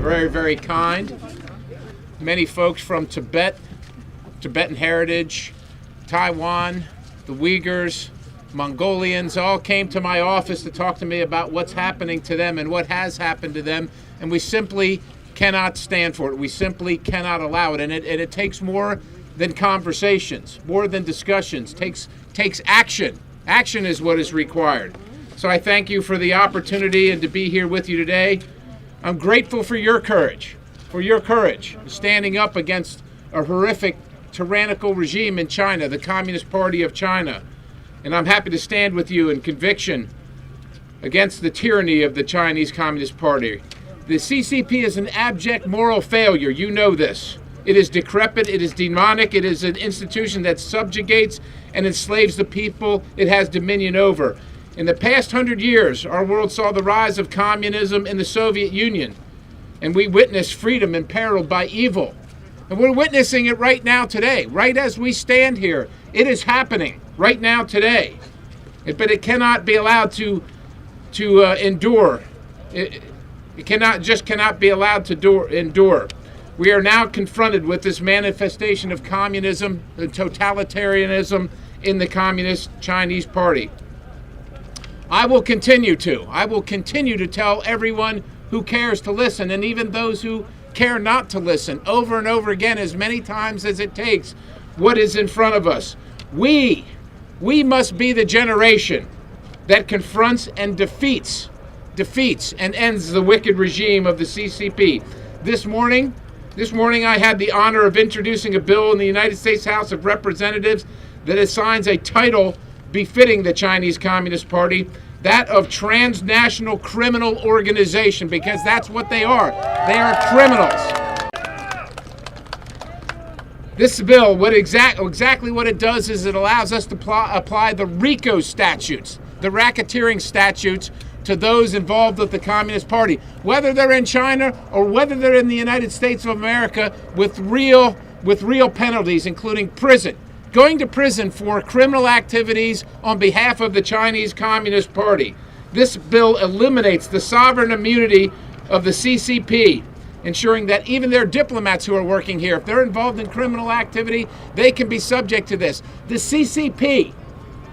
Very, very kind. Many folks from Tibet, Tibetan heritage, Taiwan, the Uyghurs, Mongolians all came to my office to talk to me about what's happening to them and what has happened to them, and we simply cannot stand for it. We simply cannot allow it, and it takes more than conversations, more than discussions. Takes action. Action is what is required. So I thank you for the opportunity and to be here with you today. I'm grateful for your courage, standing up against a horrific, tyrannical regime in China, the Communist Party of China. And I'm happy to stand with you in conviction against the tyranny of the Chinese Communist Party. The CCP is an abject moral failure. You know this. It is decrepit, it is demonic, it is an institution that subjugates and enslaves the people it has dominion over. In the past 100 years, our world saw the rise of communism in the Soviet Union, and we witnessed freedom imperiled by evil. And we're witnessing it right now today, right as we stand here. It is happening right now today. But it cannot be allowed to endure. It cannot be allowed to endure. We are now confronted with this manifestation of communism and totalitarianism in the Communist Chinese Party. I will continue to tell everyone who cares to listen, and even those who care not to listen, over and over again, as many times as it takes, what is in front of us. We must be the generation that confronts and defeats and ends the wicked regime of the CCP. This morning I had the honor of introducing a bill in the United States House of Representatives that assigns a title befitting the Chinese Communist Party, that of transnational criminal organization, because that's what they are. They are criminals. This bill, exactly what it does is it allows us to apply the RICO statutes, the racketeering statutes, to those involved with the Communist Party, whether they're in China or whether they're in the United States of America, with real penalties, including prison. Going to prison for criminal activities on behalf of the Chinese Communist Party. This bill eliminates the sovereign immunity of the CCP, ensuring that even their diplomats who are working here, if they're involved in criminal activity, they can be subject to this. The CCP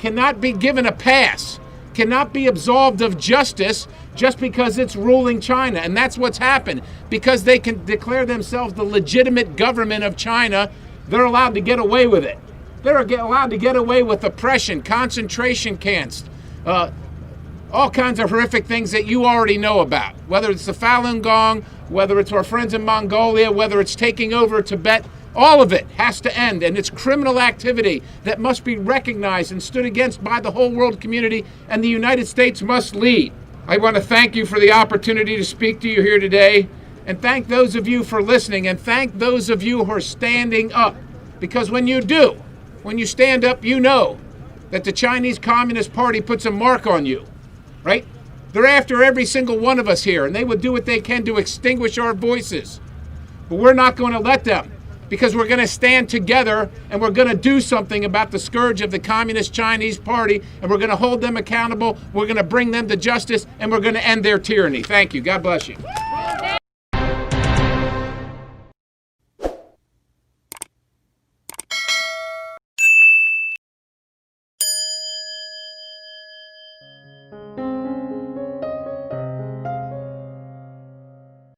cannot be given a pass, cannot be absolved of justice just because it's ruling China. And that's what's happened. Because they can declare themselves the legitimate government of China, they're allowed to get away with it. They're allowed to get away with oppression, concentration camps, all kinds of horrific things that you already know about. Whether it's the Falun Gong, whether it's our friends in Mongolia, whether it's taking over Tibet, all of it has to end, and it's criminal activity that must be recognized and stood against by the whole world community, and the United States must lead. I want to thank you for the opportunity to speak to you here today, and thank those of you for listening, and thank those of you who are standing up, because when you stand up, you know that the Chinese Communist Party puts a mark on you, right? They're after every single one of us here, and they would do what they can to extinguish our voices, but we're not going to let them. Because we're going to stand together and we're going to do something about the scourge of the Communist Chinese Party, and we're going to hold them accountable, we're going to bring them to justice, and we're going to end their tyranny. Thank you. God bless you.